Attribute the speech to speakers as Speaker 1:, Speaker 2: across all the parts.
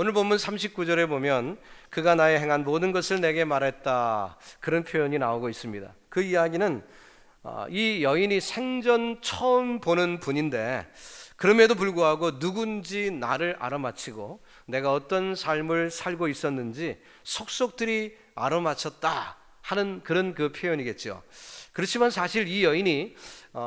Speaker 1: 오늘 본문 39절에 보면 그가 나의 행한 모든 것을 내게 말했다, 그런 표현이 나오고 있습니다. 그 이야기는 이 여인이 생전 처음 보는 분인데 그럼에도 불구하고 누군지 나를 알아맞히고 내가 어떤 삶을 살고 있었는지 속속들이 알아맞혔다 하는 그런 그 표현이겠죠. 그렇지만 사실 이 여인이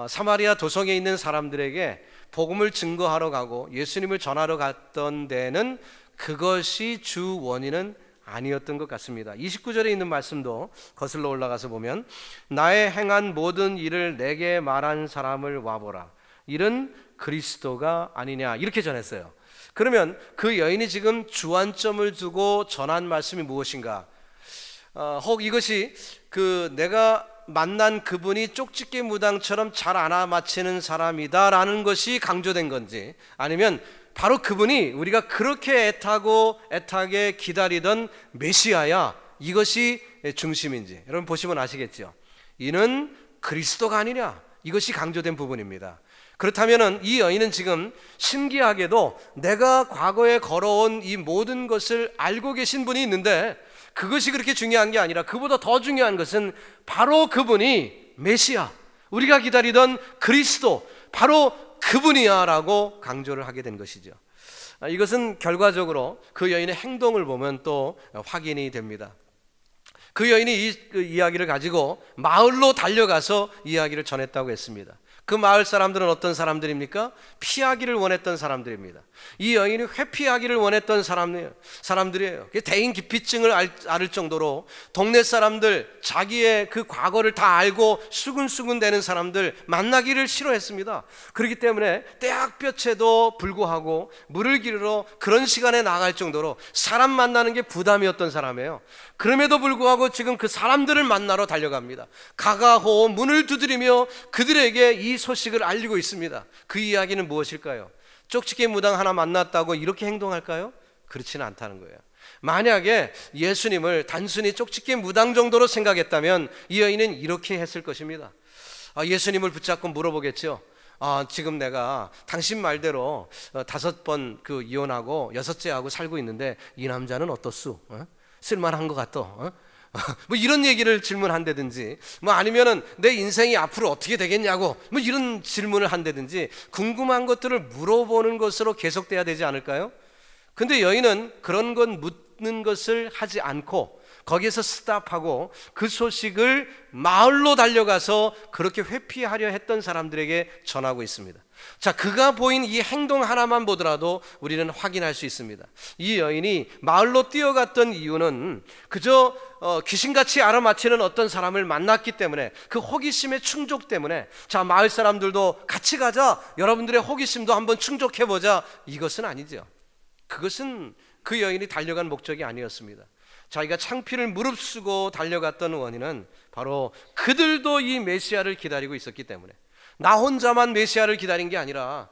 Speaker 1: 사마리아 도성에 있는 사람들에게 복음을 증거하러 가고 예수님을 전하러 갔던 데는 그것이 주 원인은 아니었던 것 같습니다. 29절에 있는 말씀도 거슬러 올라가서 보면 나의 행한 모든 일을 내게 말한 사람을 와보라, 이는 그리스도가 아니냐, 이렇게 전했어요. 그러면 그 여인이 지금 주안점을 두고 전한 말씀이 무엇인가? 혹 이것이 내가 만난 그분이 쪽집게 무당처럼 잘 알아맞히는 사람이다라는 것이 강조된 건지, 아니면 바로 그분이 우리가 그렇게 애타게 기다리던 메시아야, 이것이 중심인지 여러분 보시면 아시겠죠. 이는 그리스도가 아니냐, 이것이 강조된 부분입니다. 그렇다면 이 여인은 지금 신기하게도 내가 과거에 걸어온 이 모든 것을 알고 계신 분이 있는데 그것이 그렇게 중요한 게 아니라 그보다 더 중요한 것은 바로 그분이 메시아, 우리가 기다리던 그리스도, 바로 그분이야 라고 강조를 하게 된 것이죠. 이것은 결과적으로 그 여인의 행동을 보면 또 확인이 됩니다. 그 여인이 그 이야기를 가지고 마을로 달려가서 이야기를 전했다고 했습니다. 그 마을 사람들은 어떤 사람들입니까? 피하기를 원했던 사람들입니다. 이 여인이 회피하기를 원했던 사람들이에요. 대인 기피증을 앓을 정도로 동네 사람들, 자기의 그 과거를 다 알고 수근수근대는 사람들 만나기를 싫어했습니다. 그렇기 때문에 떼학볕에도 불구하고 물을 기르러 그런 시간에 나갈 정도로 사람 만나는 게 부담이었던 사람이에요. 그럼에도 불구하고 지금 그 사람들을 만나러 달려갑니다. 가가호 문을 두드리며 그들에게 이 소식을 알리고 있습니다. 그 이야기는 무엇일까요? 쪽집게 무당 하나 만났다고 이렇게 행동할까요? 그렇지는 않다는 거예요. 만약에 예수님을 단순히 쪽집게 무당 정도로 생각했다면 이 여인은 이렇게 했을 것입니다. 예수님을 붙잡고 물어보겠죠. 지금 내가 당신 말대로 5번 이혼하고 6째하고 살고 있는데 이 남자는 어떻소? 쓸만한 것 같어? 뭐 이런 얘기를 질문한다든지, 뭐 아니면은 내 인생이 앞으로 어떻게 되겠냐고 뭐 이런 질문을 한다든지 궁금한 것들을 물어보는 것으로 계속돼야 되지 않을까요? 근데 여인은 그런 것 묻는 것을 하지 않고 거기에서 스탑하고 그 소식을 마을로 달려가서 그렇게 회피하려 했던 사람들에게 전하고 있습니다. 자, 그가 보인 이 행동 하나만 보더라도 우리는 확인할 수 있습니다. 이 여인이 마을로 뛰어갔던 이유는 그저 귀신같이 알아맞히는 어떤 사람을 만났기 때문에, 그 호기심의 충족 때문에, 자, 마을 사람들도 같이 가자, 여러분들의 호기심도 한번 충족해보자, 이것은 아니죠. 그것은 그 여인이 달려간 목적이 아니었습니다. 자기가 창피를 무릅쓰고 달려갔던 원인은 바로 그들도 이 메시아를 기다리고 있었기 때문에, 나 혼자만 메시아를 기다린 게 아니라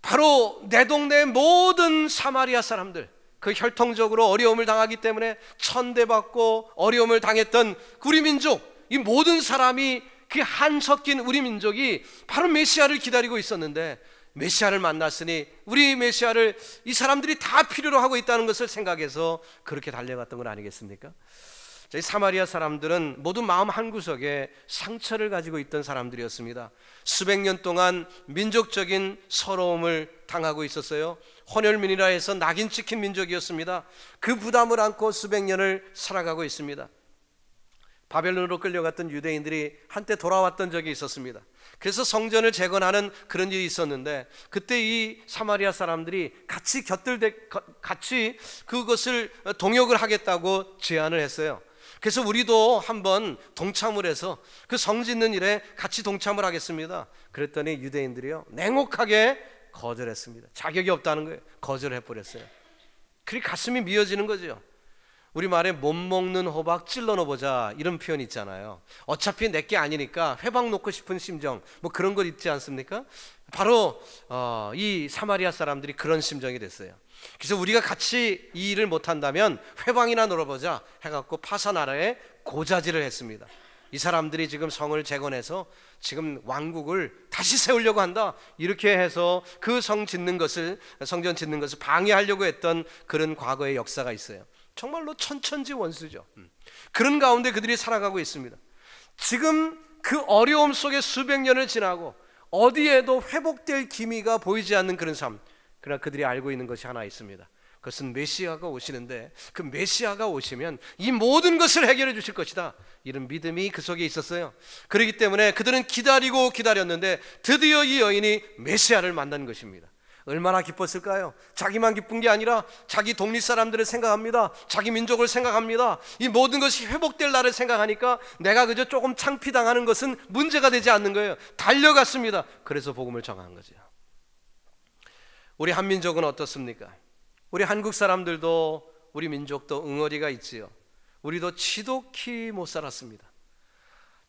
Speaker 1: 바로 내 동네 모든 사마리아 사람들, 그 혈통적으로 어려움을 당하기 때문에 천대받고 어려움을 당했던 우리 민족, 이 모든 사람이, 그 한 섞인 우리 민족이 바로 메시아를 기다리고 있었는데, 메시아를 만났으니 우리 메시아를 이 사람들이 다 필요로 하고 있다는 것을 생각해서 그렇게 달려갔던 건 아니겠습니까? 이 사마리아 사람들은 모두 마음 한구석에 상처를 가지고 있던 사람들이었습니다. 수백 년 동안 민족적인 서러움을 당하고 있었어요. 혼혈민이라 해서 낙인 찍힌 민족이었습니다. 그 부담을 안고 수백 년을 살아가고 있습니다. 바벨론으로 끌려갔던 유대인들이 한때 돌아왔던 적이 있었습니다. 그래서 성전을 재건하는 그런 일이 있었는데, 그때 이 사마리아 사람들이 같이 그것을 동역을 하겠다고 제안을 했어요. 그래서 우리도 한번 동참을 해서 그 성 짓는 일에 같이 동참을 하겠습니다. 그랬더니 유대인들이요, 냉혹하게 거절했습니다. 자격이 없다는 거예요. 거절을 해버렸어요. 그리 가슴이 미어지는 거죠. 우리말에 못 먹는 호박 찔러 넣어보자, 이런 표현이 있잖아요. 어차피 내게 아니니까 회박 놓고 싶은 심정, 뭐 그런 것 있지 않습니까? 바로 이 사마리아 사람들이 그런 심정이 됐어요. 그래서 우리가 같이 이 일을 못한다면 회방이나 놀아보자 해갖고 파사 나라에 고자질을 했습니다. 이 사람들이 지금 성을 재건해서 지금 왕국을 다시 세우려고 한다. 이렇게 해서 그 성전 짓는 것을 방해하려고 했던 그런 과거의 역사가 있어요. 정말로 천천지원수죠. 그런 가운데 그들이 살아가고 있습니다. 지금 그 어려움 속에 수백 년을 지나고 어디에도 회복될 기미가 보이지 않는 그런 삶. 그러나 그들이 알고 있는 것이 하나 있습니다. 그것은 메시아가 오시는데 그 메시아가 오시면 이 모든 것을 해결해 주실 것이다. 이런 믿음이 그 속에 있었어요. 그렇기 때문에 그들은 기다리고 기다렸는데 드디어 이 여인이 메시아를 만난 것입니다. 얼마나 기뻤을까요? 자기만 기쁜 게 아니라 자기 독립 사람들을 생각합니다. 자기 민족을 생각합니다. 이 모든 것이 회복될 날을 생각하니까 내가 그저 조금 창피당하는 것은 문제가 되지 않는 거예요. 달려갔습니다. 그래서 복음을 전한 거죠. 우리 한민족은 어떻습니까? 우리 한국 사람들도 우리 민족도 응어리가 있지요. 우리도 지독히 못 살았습니다.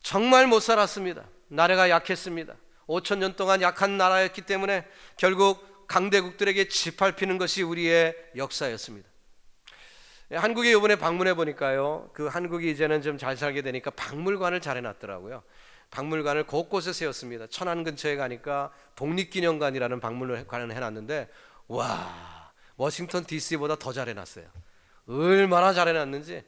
Speaker 1: 정말 못 살았습니다. 나라가 약했습니다. 5천 년 동안 약한 나라였기 때문에 결국 강대국들에게 짓밟히는 것이 우리의 역사였습니다. 한국에 이번에 방문해 보니까요, 그 한국이 이제는 좀 잘 살게 되니까 박물관을 잘 해놨더라고요. 박물관을 곳곳에 세웠습니다. 천안 근처에 가니까 독립기념관이라는 박물관을 해놨는데 와, 워싱턴 DC보다 더 잘 해놨어요. 얼마나 잘 해놨는지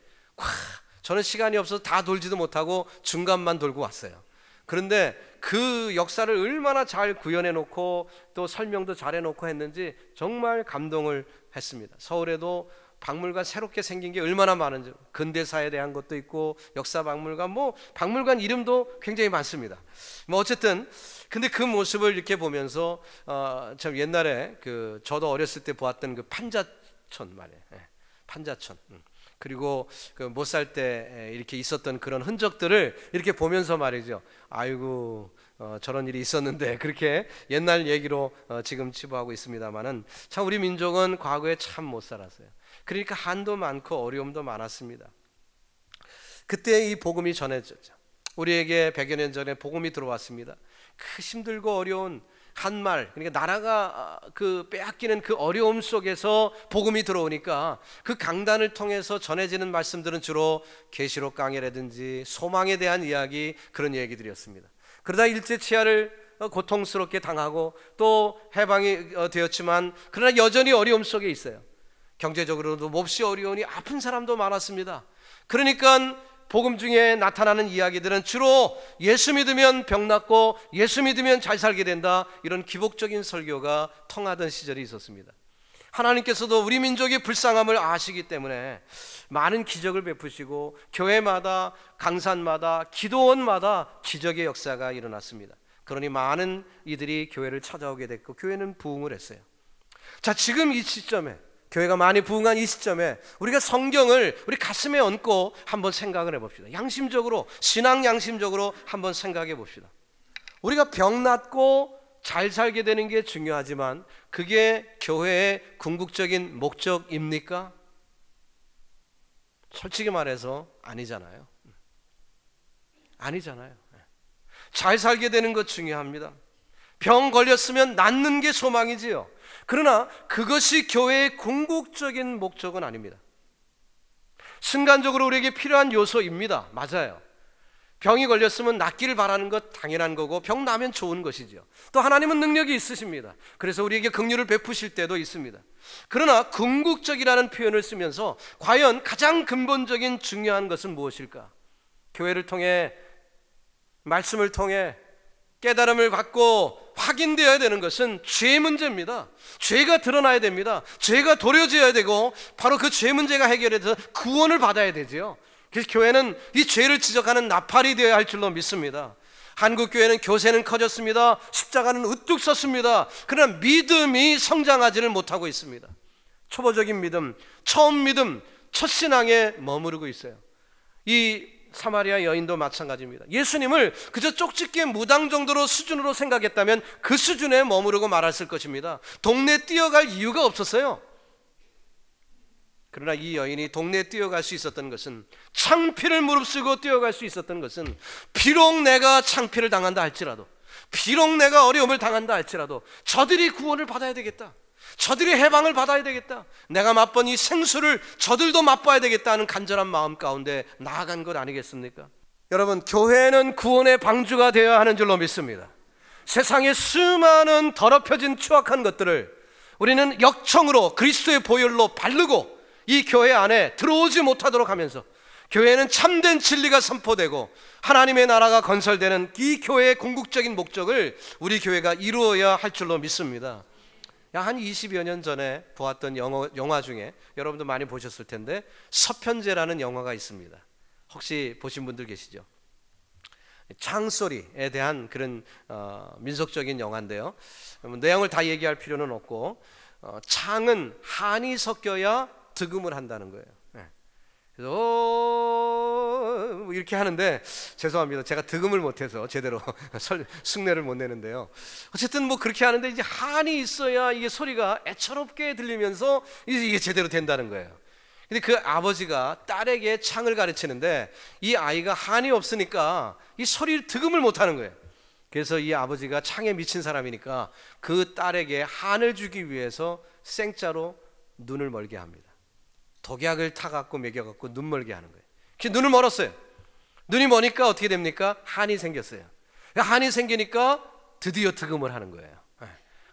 Speaker 1: 저는 시간이 없어서 다 돌지도 못하고 중간만 돌고 왔어요. 그런데 그 역사를 얼마나 잘 구현해 놓고 또 설명도 잘 해놓고 했는지 정말 감동을 했습니다. 서울에도 박물관 새롭게 생긴 게 얼마나 많은지, 근대사에 대한 것도 있고 역사 박물관, 박물관 이름도 굉장히 많습니다. 어쨌든 근데 그 모습을 이렇게 보면서 참 옛날에 저도 어렸을 때 보았던 그 판자촌 말이에요. 판자촌. 그리고 그 못 살 때 이렇게 있었던 그런 흔적들을 이렇게 보면서 말이죠. 아이고 저런 일이 있었는데, 그렇게 옛날 얘기로 지금 치부하고 있습니다만은 참 우리 민족은 과거에 참 못 살았어요. 그러니까 한도 많고 어려움도 많았습니다. 그때 이 복음이 전해졌죠. 우리에게 100여 년 전에 복음이 들어왔습니다. 그 힘들고 어려운 한말, 그러니까 나라가 빼앗기는 그 어려움 속에서 복음이 들어오니까 그 강단을 통해서 전해지는 말씀들은 주로 계시록 강해라든지 소망에 대한 이야기, 그런 얘기들이었습니다. 그러다 일제치하를 고통스럽게 당하고 또 해방이 되었지만 그러나 여전히 어려움 속에 있어요. 경제적으로도 몹시 어려우니 아픈 사람도 많았습니다. 그러니까 복음 중에 나타나는 이야기들은 주로 예수 믿으면 병 낫고 예수 믿으면 잘 살게 된다, 이런 기복적인 설교가 통하던 시절이 있었습니다. 하나님께서도 우리 민족의 불쌍함을 아시기 때문에 많은 기적을 베푸시고 교회마다, 강산마다, 기도원마다 기적의 역사가 일어났습니다. 그러니 많은 이들이 교회를 찾아오게 됐고 교회는 부흥을 했어요. 자, 지금 이 시점에, 교회가 많이 부흥한 이 시점에 우리가 성경을 우리 가슴에 얹고 한번 생각을 해봅시다. 양심적으로, 신앙 양심적으로 한번 생각해 봅시다. 우리가 병 낫고 잘 살게 되는 게 중요하지만 그게 교회의 궁극적인 목적입니까? 솔직히 말해서 아니잖아요. 아니잖아요. 잘 살게 되는 것 중요합니다. 병 걸렸으면 낫는 게 소망이지요. 그러나 그것이 교회의 궁극적인 목적은 아닙니다. 순간적으로 우리에게 필요한 요소입니다. 맞아요. 병이 걸렸으면 낫기를 바라는 것 당연한 거고 병 나면 좋은 것이죠. 또 하나님은 능력이 있으십니다. 그래서 우리에게 긍휼을 베푸실 때도 있습니다. 그러나 궁극적이라는 표현을 쓰면서 과연 가장 근본적인 중요한 것은 무엇일까? 교회를 통해, 말씀을 통해 깨달음을 갖고 확인되어야 되는 것은 죄 문제입니다. 죄가 드러나야 됩니다. 죄가 도려져야 되고 바로 그 죄 문제가 해결돼서 구원을 받아야 되죠. 그래서 교회는 이 죄를 지적하는 나팔이 되어야 할 줄로 믿습니다. 한국 교회는 교세는 커졌습니다. 십자가는 우뚝 섰습니다. 그러나 믿음이 성장하지를 못하고 있습니다. 초보적인 믿음, 처음 믿음, 첫 신앙에 머무르고 있어요. 이 사마리아 여인도 마찬가지입니다. 예수님을 그저 쪽집게 무당 정도로 수준으로 생각했다면 그 수준에 머무르고 말았을 것입니다. 동네 뛰어갈 이유가 없었어요. 그러나 이 여인이 동네에 뛰어갈 수 있었던 것은, 창피를 무릅쓰고 뛰어갈 수 있었던 것은, 비록 내가 창피를 당한다 할지라도, 비록 내가 어려움을 당한다 할지라도 저들이 구원을 받아야 되겠다, 저들이 해방을 받아야 되겠다, 내가 맛본 이 생수를 저들도 맛봐야 되겠다는 간절한 마음 가운데 나아간 것 아니겠습니까? 여러분, 교회는 구원의 방주가 되어야 하는 줄로 믿습니다. 세상의 수많은 더럽혀진 추악한 것들을 우리는 역청으로 그리스도의 보혈로 바르고 이 교회 안에 들어오지 못하도록 하면서 교회는 참된 진리가 선포되고 하나님의 나라가 건설되는 이 교회의 궁극적인 목적을 우리 교회가 이루어야 할 줄로 믿습니다. 한 20여 년 전에 보았던 영화 중에 여러분도 많이 보셨을 텐데 서편제라는 영화가 있습니다. 혹시 보신 분들 계시죠? 창소리에 대한 그런 민속적인 영화인데요. 내용을 다 얘기할 필요는 없고 창은 한이 섞여야 득음을 한다는 거예요. 그래서 이렇게 하는데 죄송합니다. 제가 득음을 못해서 제대로 흉내를 못 내는데요. 어쨌든 뭐 그렇게 하는데 이제 한이 있어야 이게 소리가 애처롭게 들리면서 이게 제대로 된다는 거예요. 근데 그 아버지가 딸에게 창을 가르치는데 이 아이가 한이 없으니까 이 소리를 득음을 못하는 거예요. 그래서 이 아버지가 창에 미친 사람이니까 그 딸에게 한을 주기 위해서 생짜로 눈을 멀게 합니다. 독약을 타갖고 먹여갖고 눈 멀게 하는 거예요. 그래서 눈을 멀었어요. 눈이 머니까 어떻게 됩니까? 한이 생겼어요. 한이 생기니까 드디어 득음을 하는 거예요.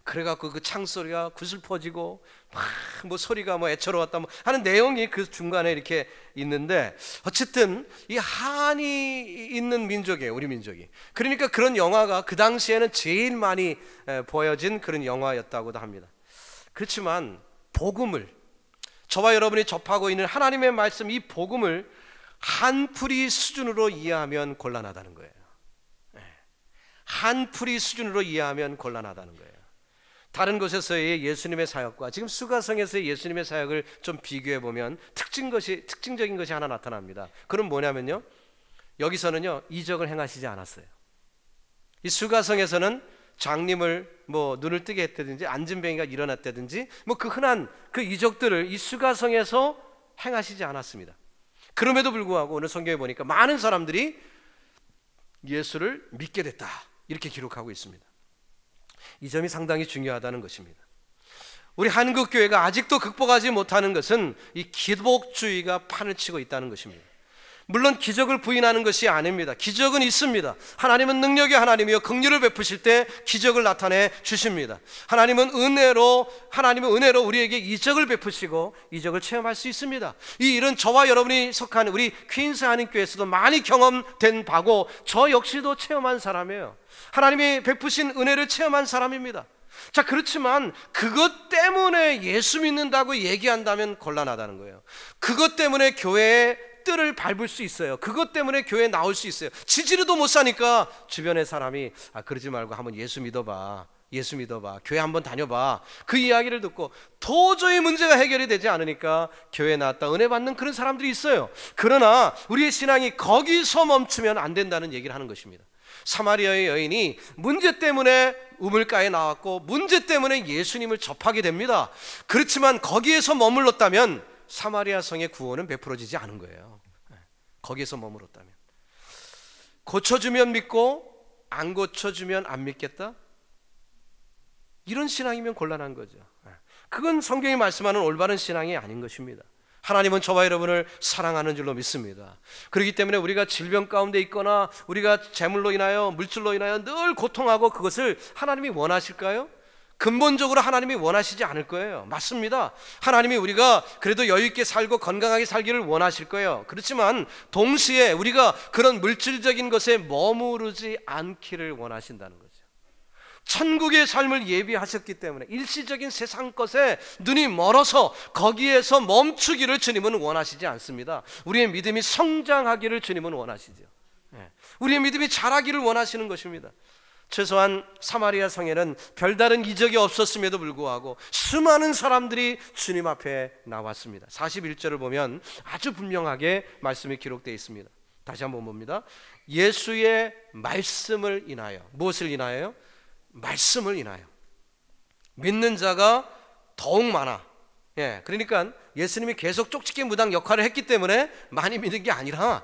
Speaker 1: 그래갖고 그 창소리가 구슬퍼지고 막 뭐 소리가 뭐 애처로웠다 뭐 하는 내용이 그 중간에 이렇게 있는데 어쨌든 이 한이 있는 민족이에요, 우리 민족이. 그러니까 그런 영화가 그 당시에는 제일 많이 보여진 그런 영화였다고도 합니다. 그렇지만 복음을, 저와 여러분이 접하고 있는 하나님의 말씀, 이 복음을 한풀이 수준으로 이해하면 곤란하다는 거예요. 한풀이 수준으로 이해하면 곤란하다는 거예요. 다른 곳에서의 예수님의 사역과 지금 수가성에서의 예수님의 사역을 좀 비교해 보면 특징적인 것이 하나 나타납니다. 그럼 뭐냐면요, 여기서는요 이적을 행하시지 않았어요. 이 수가성에서는 장님을 뭐 눈을 뜨게 했다든지 안진뱅이가 일어났다든지 뭐 그 흔한 그 이적들을 이 수가성에서 행하시지 않았습니다. 그럼에도 불구하고 오늘 성경에 보니까 많은 사람들이 예수를 믿게 됐다 이렇게 기록하고 있습니다. 이 점이 상당히 중요하다는 것입니다. 우리 한국교회가 아직도 극복하지 못하는 것은 이 기복주의가 판을 치고 있다는 것입니다. 물론 기적을 부인하는 것이 아닙니다. 기적은 있습니다. 하나님은 능력의 하나님이요 긍휼을 베푸실 때 기적을 나타내 주십니다. 하나님은 은혜로 우리에게 이적을 베푸시고 이적을 체험할 수 있습니다. 이 일은 저와 여러분이 속한 우리 퀸스 한인교회에서도 많이 경험된 바고 저 역시도 체험한 사람이에요. 하나님이 베푸신 은혜를 체험한 사람입니다. 자, 그렇지만 그것 때문에 예수 믿는다고 얘기한다면 곤란하다는 거예요. 그것 때문에 교회의 뜰을 밟을 수 있어요. 그것 때문에 교회에 나올 수 있어요. 지지리도 못 사니까 주변의 사람이 그러지 말고 한번 예수 믿어봐, 교회 한번 다녀봐, 그 이야기를 듣고 도저히 문제가 해결이 되지 않으니까 교회에 나왔다 은혜 받는 그런 사람들이 있어요. 그러나 우리의 신앙이 거기서 멈추면 안 된다는 얘기를 하는 것입니다. 사마리아의 여인이 문제 때문에 우물가에 나왔고 문제 때문에 예수님을 접하게 됩니다. 그렇지만 거기에서 머물렀다면 사마리아 성의 구원은 베풀어지지 않은 거예요. 거기에서 머물렀다면. 고쳐주면 믿고 안 고쳐주면 안 믿겠다? 이런 신앙이면 곤란한 거죠. 그건 성경이 말씀하는 올바른 신앙이 아닌 것입니다. 하나님은 저와 여러분을 사랑하는 줄로 믿습니다. 그렇기 때문에 우리가 질병 가운데 있거나 우리가 재물로 인하여 물질로 인하여 늘 고통하고 그것을 하나님이 원하실까요? 근본적으로 하나님이 원하시지 않을 거예요. 맞습니다. 하나님이 우리가 그래도 여유 있게 살고 건강하게 살기를 원하실 거예요. 그렇지만 동시에 우리가 그런 물질적인 것에 머무르지 않기를 원하신다는 거죠. 천국의 삶을 예비하셨기 때문에 일시적인 세상 것에 눈이 멀어서 거기에서 멈추기를 주님은 원하시지 않습니다. 우리의 믿음이 성장하기를 주님은 원하시죠. 우리의 믿음이 자라기를 원하시는 것입니다. 최소한 사마리아 성에는 별다른 이적이 없었음에도 불구하고 수많은 사람들이 주님 앞에 나왔습니다. 41절을 보면 아주 분명하게 말씀이 기록되어 있습니다. 다시 한번 봅니다. 예수의 말씀을 인하여, 무엇을 인하여요? 말씀을 인하여 믿는 자가 더욱 많아. 그러니까 예수님이 계속 쪽집게 무당 역할을 했기 때문에 많이 믿는 게 아니라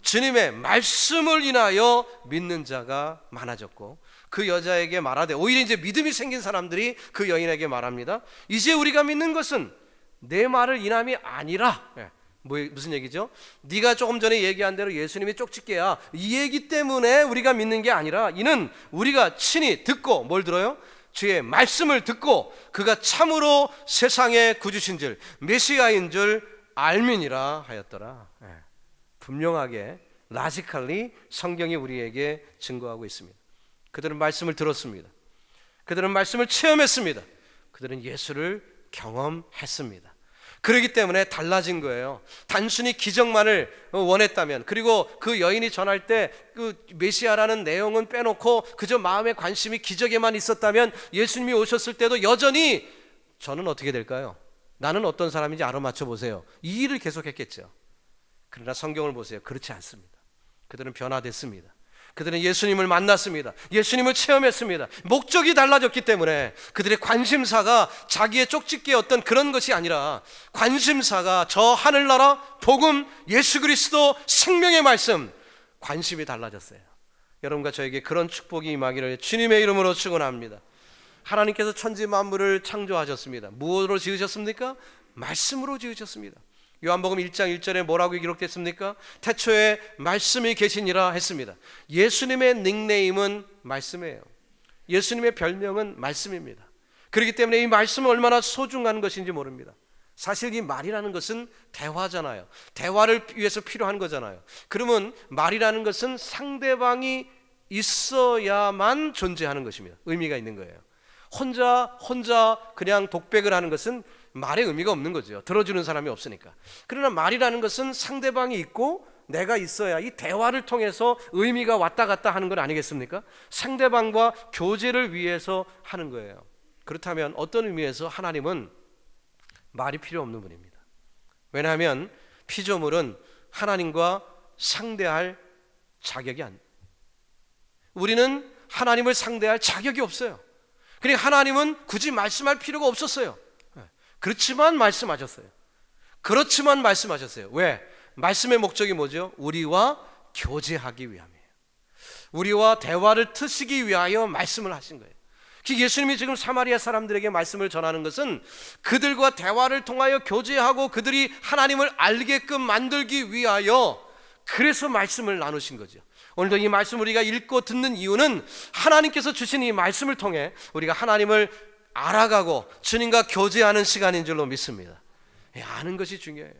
Speaker 1: 주님의 말씀을 인하여 믿는 자가 많아졌고 그 여자에게 말하되, 오히려 이제 믿음이 생긴 사람들이 그 여인에게 말합니다. 이제 우리가 믿는 것은 내 말을 인함이 아니라 무슨 얘기죠? 네가 조금 전에 얘기한 대로 예수님이 쪽집게야, 이 얘기 때문에 우리가 믿는 게 아니라 이는 우리가 친히 듣고, 뭘 들어요? 주의 말씀을 듣고 그가 참으로 세상의 구주신 줄, 메시아인 줄 알미니라 하였더라. 분명하게 라지칼리 성경이 우리에게 증거하고 있습니다. 그들은 말씀을 들었습니다. 그들은 말씀을 체험했습니다. 그들은 예수를 경험했습니다. 그렇기 때문에 달라진 거예요. 단순히 기적만을 원했다면, 그리고 그 여인이 전할 때 그 메시아라는 내용은 빼놓고 그저 마음의 관심이 기적에만 있었다면 예수님이 오셨을 때도 여전히 저는 어떻게 될까요? 나는 어떤 사람인지 알아맞혀 보세요, 이 일을 계속했겠죠. 그러나 성경을 보세요. 그렇지 않습니다. 그들은 변화됐습니다. 그들은 예수님을 만났습니다. 예수님을 체험했습니다. 목적이 달라졌기 때문에 그들의 관심사가 자기의 쪽집게 어떤 그런 것이 아니라 관심사가 저 하늘나라 복음, 예수 그리스도 생명의 말씀, 관심이 달라졌어요. 여러분과 저에게 그런 축복이 임하기를 주님의 이름으로 축원합니다. 하나님께서 천지 만물을 창조하셨습니다. 무엇으로 지으셨습니까? 말씀으로 지으셨습니다. 요한복음 1장 1절에 뭐라고 기록됐습니까? 태초에 말씀이 계시니라 했습니다. 예수님의 닉네임은 말씀이에요. 예수님의 별명은 말씀입니다. 그렇기 때문에 이 말씀은 얼마나 소중한 것인지 모릅니다. 사실 이 말이라는 것은 대화잖아요. 대화를 위해서 필요한 거잖아요. 그러면 말이라는 것은 상대방이 있어야만 존재하는 것입니다. 의미가 있는 거예요. 혼자 그냥 독백을 하는 것은 말의 의미가 없는 거죠. 들어주는 사람이 없으니까. 그러나 말이라는 것은 상대방이 있고 내가 있어야 이 대화를 통해서 의미가 왔다 갔다 하는 건 아니겠습니까? 상대방과 교제를 위해서 하는 거예요. 그렇다면 어떤 의미에서 하나님은 말이 필요 없는 분입니다. 왜냐하면 피조물은 하나님과 상대할 자격이 안, 우리는 하나님을 상대할 자격이 없어요. 그러니까 하나님은 굳이 말씀할 필요가 없었어요. 그렇지만 말씀하셨어요. 그렇지만 말씀하셨어요. 왜? 말씀의 목적이 뭐죠? 우리와 교제하기 위함이에요. 우리와 대화를 트시기 위하여 말씀을 하신 거예요. 예수님이 지금 사마리아 사람들에게 말씀을 전하는 것은 그들과 대화를 통하여 교제하고 그들이 하나님을 알게끔 만들기 위하여, 그래서 말씀을 나누신 거죠. 오늘도 이 말씀을 우리가 읽고 듣는 이유는 하나님께서 주신 이 말씀을 통해 우리가 하나님을 알아가고 주님과 교제하는 시간인 줄로 믿습니다. 아는 것이 중요해요.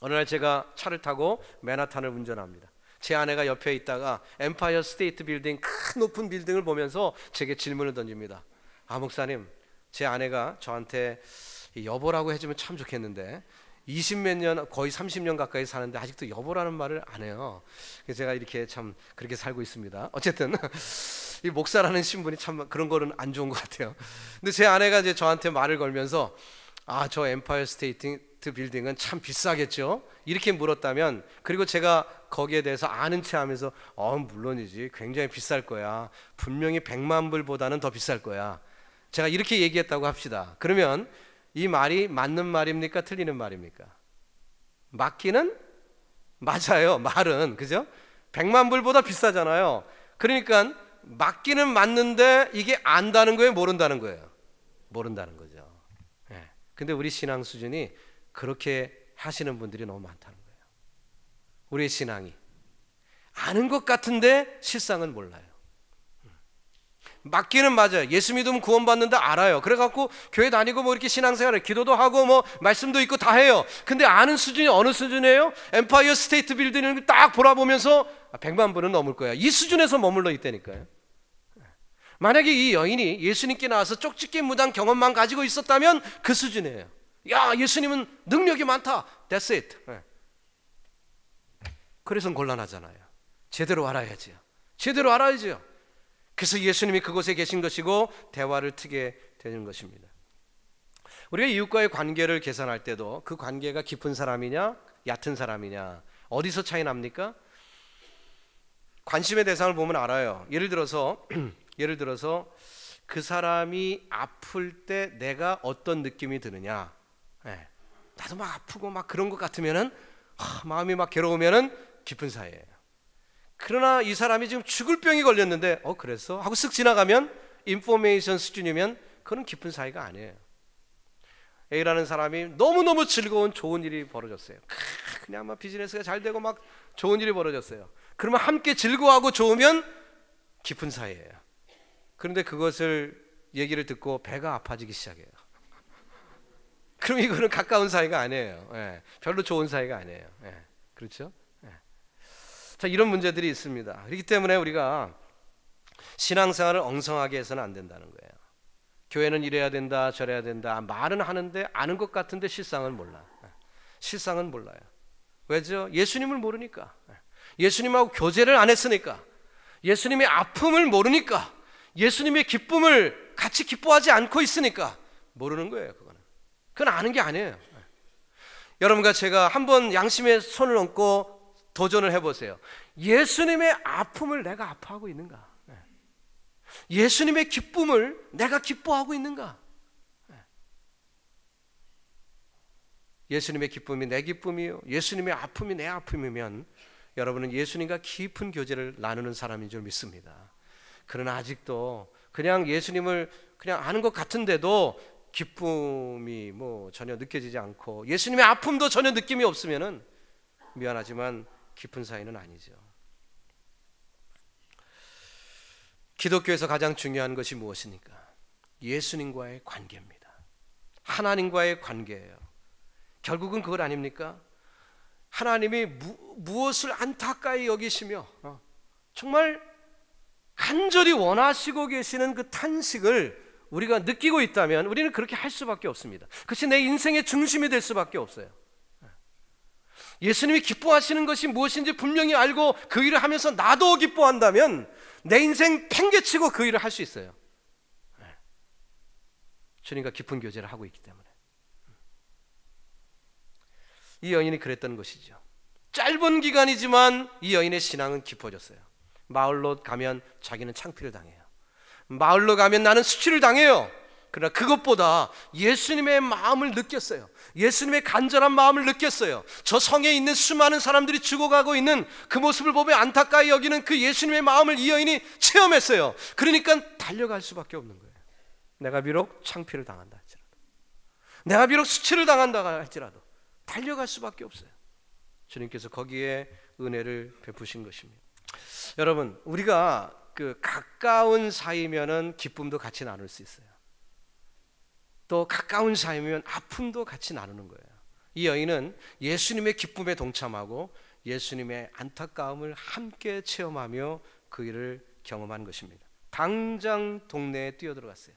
Speaker 1: 어느 날 제가 차를 타고 맨하탄을 운전합니다. 제 아내가 옆에 있다가 엠파이어 스테이트 빌딩, 큰 높은 빌딩을 보면서 제게 질문을 던집니다. 아, 목사님, 제 아내가 저한테 여보라고 해주면 참 좋겠는데 20몇 년, 거의 30년 가까이 사는데 아직도 여보라는 말을 안 해요. 그래서 제가 이렇게 참 그렇게 살고 있습니다. 어쨌든 이 목사라는 신분이 참 그런 거는 안 좋은 것 같아요. 근데 제 아내가 이제 저한테 말을 걸면서 아, 저 엠파이어 스테이트 빌딩은 참 비싸겠죠? 이렇게 물었다면, 그리고 제가 거기에 대해서 아는 체 하면서 물론이지, 굉장히 비쌀 거야, 분명히 100만 불보다는 더 비쌀 거야, 제가 이렇게 얘기했다고 합시다. 그러면 이 말이 맞는 말입니까? 틀리는 말입니까? 맞기는 맞아요. 말은, 그죠? 100만 불보다 비싸잖아요. 그러니까 맞기는 맞는데 이게 안다는 거예요? 모른다는 거예요? 모른다는 거죠. 근데 우리 신앙 수준이 그렇게 하시는 분들이 너무 많다는 거예요. 우리의 신앙이 아는 것 같은데 실상은 몰라요. 맞기는 맞아요. 예수 믿으면 구원받는다 알아요. 그래갖고 교회 다니고 뭐 이렇게 신앙생활을, 기도도 하고 뭐 말씀도 있고 다 해요. 근데 아는 수준이 어느 수준이에요? 엠파이어 스테이트 빌딩을 딱 돌아보면서 100만 불은 넘을 거야, 이 수준에서 머물러 있다니까요. 만약에 이 여인이 예수님께 나와서 쪽집게 무당 경험만 가지고 있었다면 그 수준이에요. 야, 예수님은 능력이 많다, that's it. 그래서 곤란하잖아요. 제대로 알아야죠. 제대로 알아야죠. 그래서 예수님이 그곳에 계신 것이고 대화를 트게 되는 것입니다. 우리가 이웃과의 관계를 계산할 때도 그 관계가 깊은 사람이냐 얕은 사람이냐 어디서 차이 납니까? 관심의 대상을 보면 알아요. 예를 들어서 그 사람이 아플 때 내가 어떤 느낌이 드느냐. 나도 막 아프고 막 그런 것 같으면은 마음이 막 괴로우면은 깊은 사이예요. 그러나 이 사람이 지금 죽을 병이 걸렸는데 그랬어? 하고 쓱 지나가면 인포메이션 수준이면 그건 깊은 사이가 아니에요. A라는 사람이 너무너무 즐거운 좋은 일이 벌어졌어요. 그냥 막 비즈니스가 잘 되고 막 좋은 일이 벌어졌어요. 그러면 함께 즐거워하고 좋으면 깊은 사이예요. 그런데 그것을 얘기를 듣고 배가 아파지기 시작해요. 그럼 이거는 가까운 사이가 아니에요. 예, 별로 좋은 사이가 아니에요. 예, 그렇죠? 예. 자, 이런 문제들이 있습니다. 그렇기 때문에 우리가 신앙생활을 엉성하게 해서는 안 된다는 거예요. 교회는 이래야 된다 저래야 된다 말은 하는데 아는 것 같은데 실상은 몰라. 실상은 몰라요. 왜죠? 예수님을 모르니까. 예수님하고 교제를 안 했으니까. 예수님의 아픔을 모르니까. 예수님의 기쁨을 같이 기뻐하지 않고 있으니까 모르는 거예요. 그건 아는 게 아니에요. 여러분과 제가 한번 양심의 손을 얹고 도전을 해보세요. 예수님의 아픔을 내가 아파하고 있는가? 예수님의 기쁨을 내가 기뻐하고 있는가? 예수님의 기쁨이 내 기쁨이요, 예수님의 아픔이 내 아픔이면 여러분은 예수님과 깊은 교제를 나누는 사람인 줄 믿습니다. 그러나 아직도 그냥 예수님을 그냥 아는 것 같은데도 기쁨이 뭐 전혀 느껴지지 않고 예수님의 아픔도 전혀 느낌이 없으면은 미안하지만 깊은 사이는 아니죠. 기독교에서 가장 중요한 것이 무엇입니까? 예수님과의 관계입니다. 하나님과의 관계예요. 결국은 그것 아닙니까? 하나님이 무엇을 안타까이 여기시며 정말 간절히 원하시고 계시는 그 탄식을 우리가 느끼고 있다면 우리는 그렇게 할 수밖에 없습니다. 그것이 내 인생의 중심이 될 수밖에 없어요. 예수님이 기뻐하시는 것이 무엇인지 분명히 알고 그 일을 하면서 나도 기뻐한다면 내 인생 팽개치고 그 일을 할 수 있어요. 주님과 깊은 교제를 하고 있기 때문에. 이 여인이 그랬던 것이죠. 짧은 기간이지만 이 여인의 신앙은 깊어졌어요. 마을로 가면 자기는 창피를 당해요. 마을로 가면 나는 수치를 당해요. 그러나 그것보다 예수님의 마음을 느꼈어요. 예수님의 간절한 마음을 느꼈어요. 저 성에 있는 수많은 사람들이 죽어가고 있는 그 모습을 보며 안타까이 여기는 그 예수님의 마음을 이 여인이 체험했어요. 그러니까 달려갈 수밖에 없는 거예요. 내가 비록 창피를 당한다 할지라도, 내가 비록 수치를 당한다 할지라도 달려갈 수밖에 없어요. 주님께서 거기에 은혜를 베푸신 것입니다. 여러분, 우리가 그 가까운 사이면은 기쁨도 같이 나눌 수 있어요. 또 가까운 사이면 아픔도 같이 나누는 거예요. 이 여인은 예수님의 기쁨에 동참하고 예수님의 안타까움을 함께 체험하며 그 일을 경험한 것입니다. 당장 동네에 뛰어들어갔어요.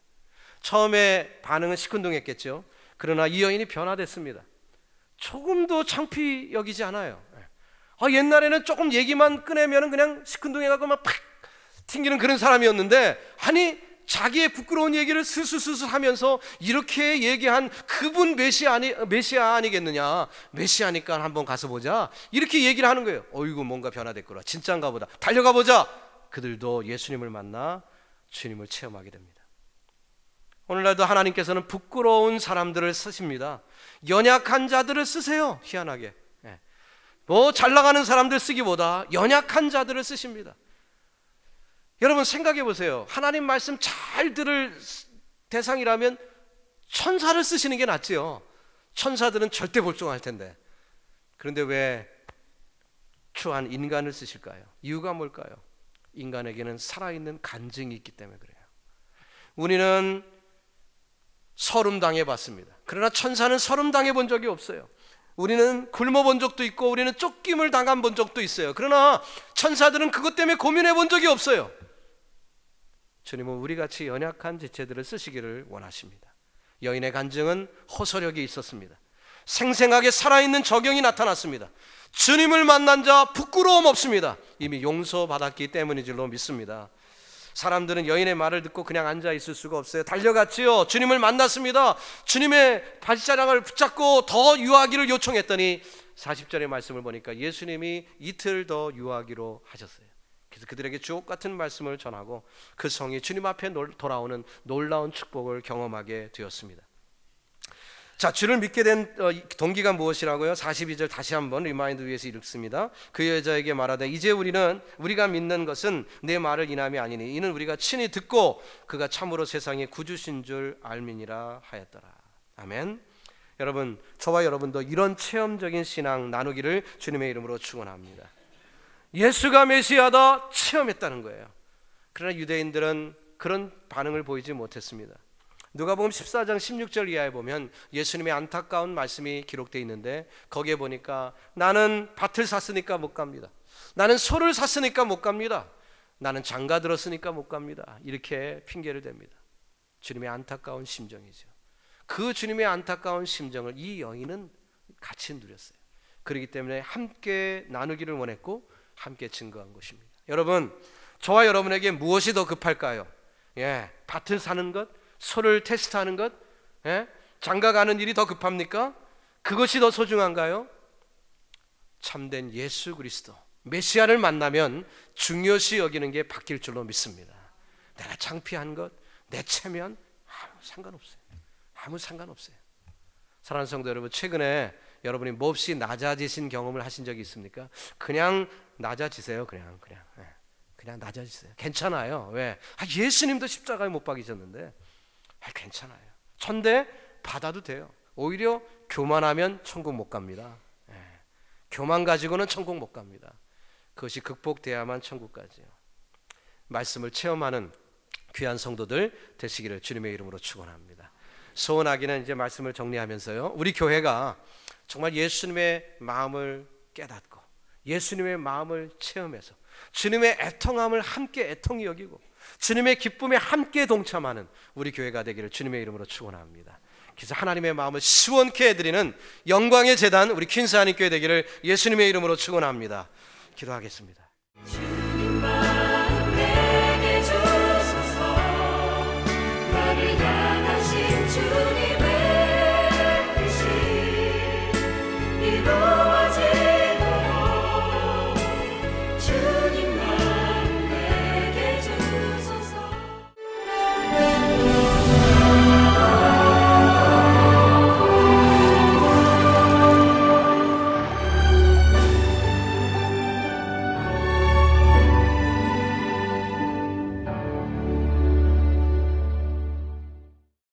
Speaker 1: 처음에 반응은 시큰둥했겠죠. 그러나 이 여인이 변화됐습니다. 조금도 창피 여기지 않아요. 옛날에는 조금 얘기만 꺼내면 그냥 시큰둥해가고 막 팍 튕기는 그런 사람이었는데, 아니 자기의 부끄러운 얘기를 스스스스 하면서 이렇게 얘기한 그분 메시아 아니겠느냐, 메시아니까 한번 가서 보자, 이렇게 얘기를 하는 거예요. 어이구, 뭔가 변화됐구나, 진짜인가 보다, 달려가 보자. 그들도 예수님을 만나 주님을 체험하게 됩니다. 오늘날도 하나님께서는 부끄러운 사람들을 쓰십니다. 연약한 자들을 쓰세요. 희한하게 뭐 잘나가는 사람들 쓰기보다 연약한 자들을 쓰십니다. 여러분 생각해 보세요. 하나님 말씀 잘 들을 대상이라면 천사를 쓰시는 게 낫지요. 천사들은 절대 볼종할 텐데. 그런데 왜 추한 인간을 쓰실까요? 이유가 뭘까요? 인간에게는 살아있는 간증이 있기 때문에 그래요. 우리는 서름당해 봤습니다. 그러나 천사는 서름당해 본 적이 없어요. 우리는 굶어 본 적도 있고 우리는 쫓김을 당한 본 적도 있어요. 그러나 천사들은 그것 때문에 고민해 본 적이 없어요. 주님은 우리같이 연약한 지체들을 쓰시기를 원하십니다. 여인의 간증은 호소력이 있었습니다. 생생하게 살아있는 적용이 나타났습니다. 주님을 만난 자 부끄러움 없습니다. 이미 용서받았기 때문인 줄로 믿습니다. 사람들은 여인의 말을 듣고 그냥 앉아 있을 수가 없어요. 달려갔지요. 주님을 만났습니다. 주님의 발자락을 붙잡고 더 유하기를 요청했더니 40절의 말씀을 보니까 예수님이 이틀 더 유하기로 하셨어요. 그래서 그들에게 주옥 같은 말씀을 전하고 그 성이 주님 앞에 돌아오는 놀라운 축복을 경험하게 되었습니다. 자, 주를 믿게 된 동기가 무엇이라고요? 42절 다시 한번 리마인드 위에서 읽습니다. 그 여자에게 말하되 이제 우리가 믿는 것은 내 말을 인함이 아니니 이는 우리가 친히 듣고 그가 참으로 세상의 구주신 줄 알미니라 하였더라. 아멘. 여러분, 저와 여러분도 이런 체험적인 신앙 나누기를 주님의 이름으로 축원합니다. 예수가 메시아다 체험했다는 거예요. 그러나 유대인들은 그런 반응을 보이지 못했습니다. 누가복음 14장 16절 이하에 보면 예수님의 안타까운 말씀이 기록되어 있는데, 거기에 보니까 나는 밭을 샀으니까 못 갑니다. 나는 소를 샀으니까 못 갑니다. 나는 장가 들었으니까 못 갑니다. 이렇게 핑계를 댑니다. 주님의 안타까운 심정이죠. 그 주님의 안타까운 심정을 이 여인은 같이 누렸어요. 그렇기 때문에 함께 나누기를 원했고 함께 증거한 것입니다. 여러분, 저와 여러분에게 무엇이 더 급할까요? 밭을 사는 것, 소를 테스트하는 것, 장가 가는 일이 더 급합니까? 그것이 더 소중한가요? 참된 예수 그리스도 메시아를 만나면 중요시 여기는 게 바뀔 줄로 믿습니다. 내가 창피한 것, 내 체면 아무 상관없어요. 아무 상관없어요. 사랑하는 성도 여러분, 최근에 여러분이 몹시 낮아지신 경험을 하신 적이 있습니까? 그냥 낮아지세요. 그냥 낮아지세요. 괜찮아요. 왜? 예수님도 십자가에 못 박이셨는데 괜찮아요. 천대 받아도 돼요. 오히려 교만하면 천국 못 갑니다. 교만 가지고는 천국 못 갑니다. 그것이 극복돼야만 천국 가지요. 말씀을 체험하는 귀한 성도들 되시기를 주님의 이름으로 축원합니다. 소원하기는 이제 말씀을 정리하면서요, 우리 교회가 정말 예수님의 마음을 깨닫고 예수님의 마음을 체험해서 주님의 애통함을 함께 애통히 여기고 주님의 기쁨에 함께 동참하는 우리 교회가 되기를 주님의 이름으로 축원합니다. 그래서 하나님의 마음을 시원케 해드리는 영광의 제단 우리 퀸스 한인교회 되기를 예수님의 이름으로 축원합니다. 기도하겠습니다.